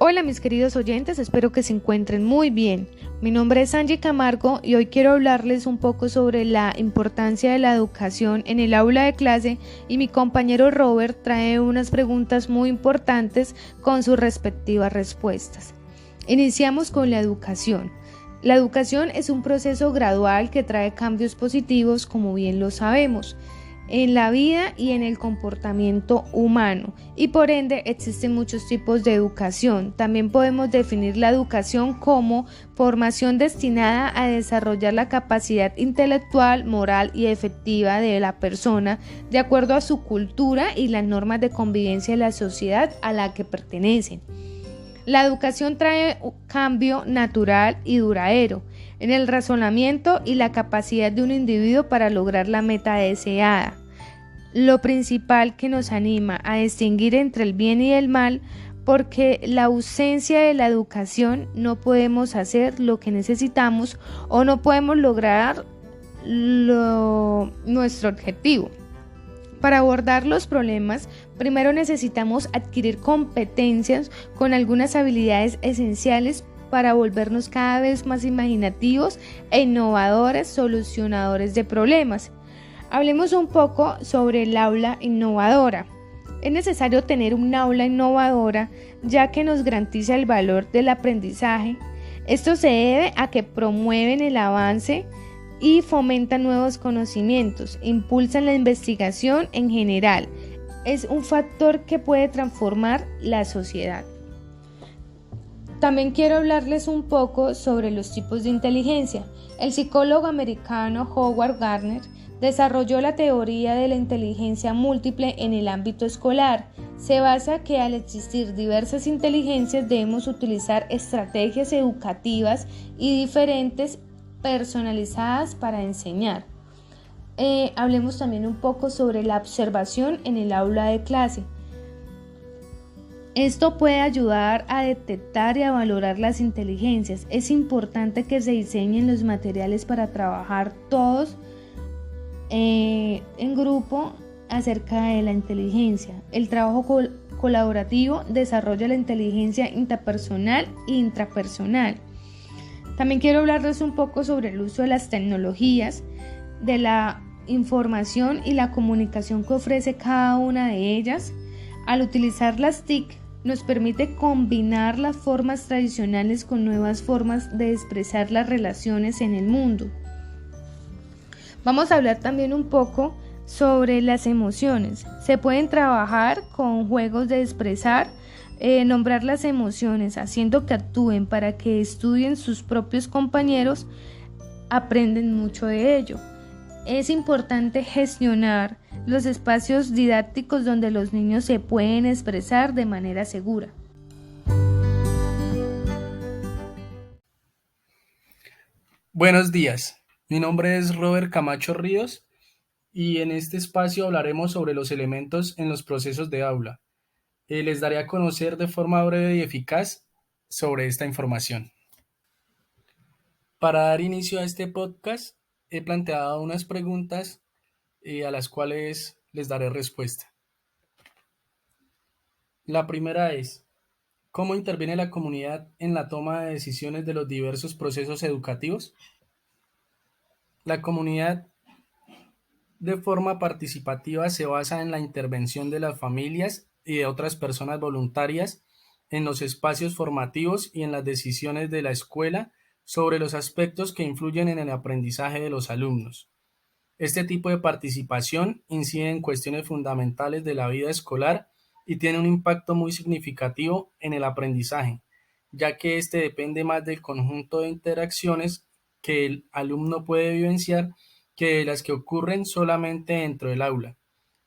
Hola mis queridos oyentes, espero que se encuentren muy bien. Mi nombre es Angie Camargo y hoy quiero hablarles un poco sobre la importancia de la educación en el aula de clase y mi compañero Robert trae unas preguntas muy importantes con sus respectivas respuestas. Iniciamos con la educación. La educación es un proceso gradual que trae cambios positivos, como bien lo sabemos, en la vida y en el comportamiento humano, y por ende existen muchos tipos de educación. También podemos definir la educación como formación destinada a desarrollar la capacidad intelectual, moral y efectiva de la persona de acuerdo a su cultura y las normas de convivencia de la sociedad a la que pertenecen. La educación trae un cambio natural y duradero en el razonamiento y la capacidad de un individuo para lograr la meta deseada. Lo principal que nos anima a distinguir entre el bien y el mal, porque la ausencia de la educación no podemos hacer lo que necesitamos o no podemos lograr nuestro objetivo. Para abordar los problemas, primero necesitamos adquirir competencias con algunas habilidades esenciales para volvernos cada vez más imaginativos e innovadores, solucionadores de problemas. Hablemos un poco sobre el aula innovadora. Es necesario tener un aula innovadora ya que nos garantiza el valor del aprendizaje. Esto se debe a que promueven el avance y fomentan nuevos conocimientos, impulsan la investigación en general. Es un factor que puede transformar la sociedad. También quiero hablarles un poco sobre los tipos de inteligencia. El psicólogo americano Howard Gardner desarrolló la teoría de la inteligencia múltiple en el ámbito escolar. Se basa que al existir diversas inteligencias debemos utilizar estrategias educativas y diferentes personalizadas para enseñar. Hablemos también un poco sobre la observación en el aula de clase. Esto puede ayudar a detectar y a valorar las inteligencias. Es importante que se diseñen los materiales para trabajar todos en grupo acerca de la inteligencia. El trabajo colaborativo desarrolla la inteligencia interpersonal e intrapersonal. También quiero hablarles un poco sobre el uso de las tecnologías, de la información y la comunicación que ofrece cada una de ellas. Al utilizar las TIC nos permite combinar las formas tradicionales con nuevas formas de expresar las relaciones en el mundo. Vamos a hablar también un poco sobre las emociones. Se pueden trabajar con juegos de expresar, nombrar las emociones, haciendo que actúen para que estudien sus propios compañeros, aprenden mucho de ello. Es importante gestionar los espacios didácticos donde los niños se pueden expresar de manera segura. Buenos días, mi nombre es Robert Camacho Ríos y en este espacio hablaremos sobre los elementos en los procesos de aula. Les daré a conocer de forma breve y eficaz sobre esta información. Para dar inicio a este podcast, he planteado unas preguntas a las cuales les daré respuesta. La primera es, ¿cómo interviene la comunidad en la toma de decisiones de los diversos procesos educativos? La comunidad de forma participativa se basa en la intervención de las familias y de otras personas voluntarias en los espacios formativos y en las decisiones de la escuela sobre los aspectos que influyen en el aprendizaje de los alumnos. Este tipo de participación incide en cuestiones fundamentales de la vida escolar y tiene un impacto muy significativo en el aprendizaje, ya que este depende más del conjunto de interacciones que el alumno puede vivenciar que de las que ocurren solamente dentro del aula.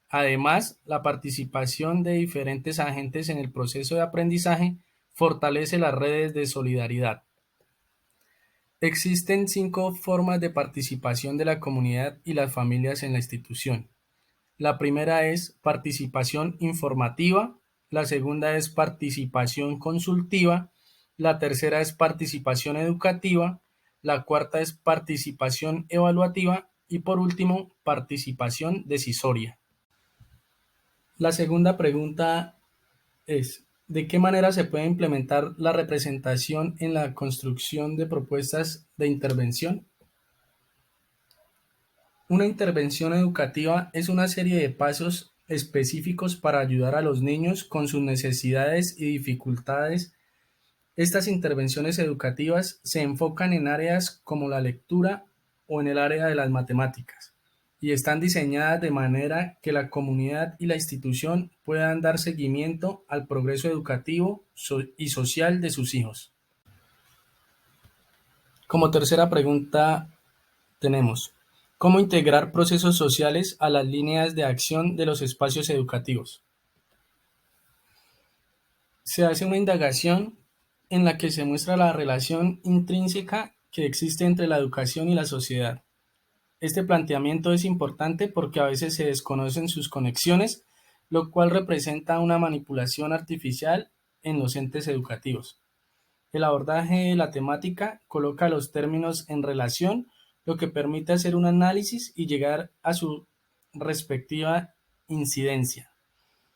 Además, la participación de diferentes agentes en el proceso de aprendizaje fortalece las redes de solidaridad. Existen 5 formas de participación de la comunidad y las familias en la institución. La primera es participación informativa, la segunda es participación consultiva, la tercera es participación educativa, la cuarta es participación evaluativa y por último, participación decisoria. La segunda pregunta es, ¿De qué manera se puede implementar la representación en la construcción de propuestas de intervención? Una intervención educativa es una serie de pasos específicos para ayudar a los niños con sus necesidades y dificultades. Estas intervenciones educativas se enfocan en áreas como la lectura o en el área de las matemáticas y están diseñadas de manera que la comunidad y la institución puedan dar seguimiento al progreso educativo y social de sus hijos. Como tercera pregunta tenemos, ¿cómo integrar procesos sociales a las líneas de acción de los espacios educativos? Se hace una indagación en la que se muestra la relación intrínseca que existe entre la educación y la sociedad. Este planteamiento es importante porque a veces se desconocen sus conexiones, lo cual representa una manipulación artificial en los entes educativos. El abordaje de la temática coloca los términos en relación, lo que permite hacer un análisis y llegar a su respectiva incidencia.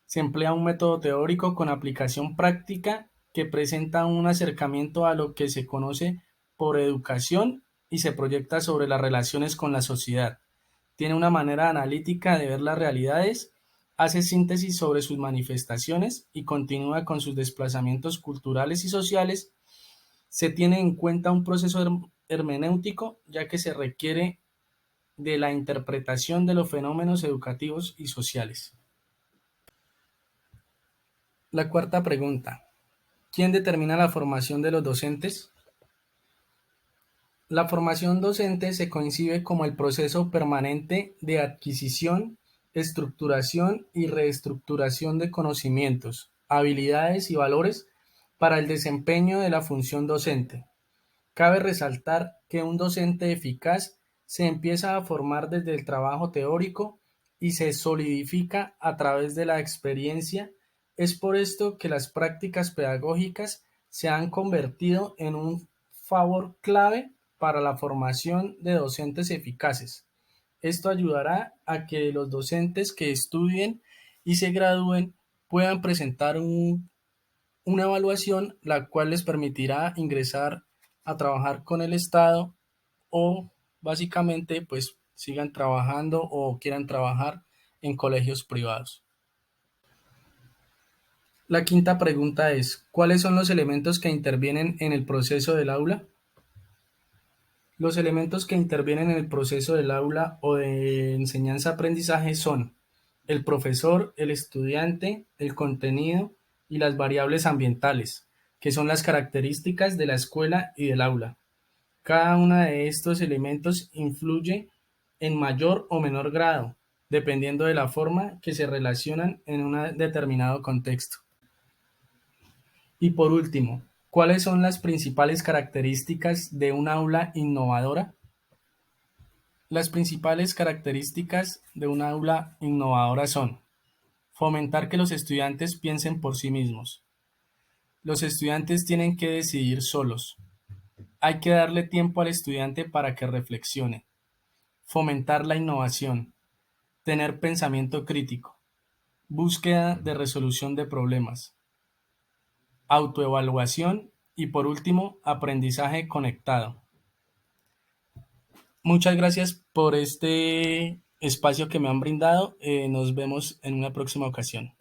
Se emplea un método teórico con aplicación práctica que presenta un acercamiento a lo que se conoce por educación y se proyecta sobre las relaciones con la sociedad. Tiene una manera analítica de ver las realidades, hace síntesis sobre sus manifestaciones y continúa con sus desplazamientos culturales y sociales. Se tiene en cuenta un proceso hermenéutico, ya que se requiere de la interpretación de los fenómenos educativos y sociales. La cuarta pregunta, ¿quién determina la formación de los docentes? La formación docente se concibe como el proceso permanente de adquisición, estructuración y reestructuración de conocimientos, habilidades y valores para el desempeño de la función docente. Cabe resaltar que un docente eficaz se empieza a formar desde el trabajo teórico y se solidifica a través de la experiencia. Es por esto que las prácticas pedagógicas se han convertido en un favor clave para la formación de docentes eficaces. Esto ayudará a que los docentes que estudien y se gradúen puedan presentar una evaluación la cual les permitirá ingresar a trabajar con el Estado o básicamente pues sigan trabajando o quieran trabajar en colegios privados. La quinta pregunta es, ¿cuáles son los elementos que intervienen en el proceso del aula? Los elementos que intervienen en el proceso del aula o de enseñanza-aprendizaje son el profesor, el estudiante, el contenido y las variables ambientales, que son las características de la escuela y del aula. Cada uno de estos elementos influye en mayor o menor grado, dependiendo de la forma que se relacionan en un determinado contexto. Y por último, ¿cuáles son las principales características de un aula innovadora? Las principales características de un aula innovadora son fomentar que los estudiantes piensen por sí mismos. Los estudiantes tienen que decidir solos. Hay que darle tiempo al estudiante para que reflexione. Fomentar la innovación. Tener pensamiento crítico. Búsqueda de resolución de problemas. Autoevaluación y por último, aprendizaje conectado. Muchas gracias por este espacio que me han brindado. Nos vemos en una próxima ocasión.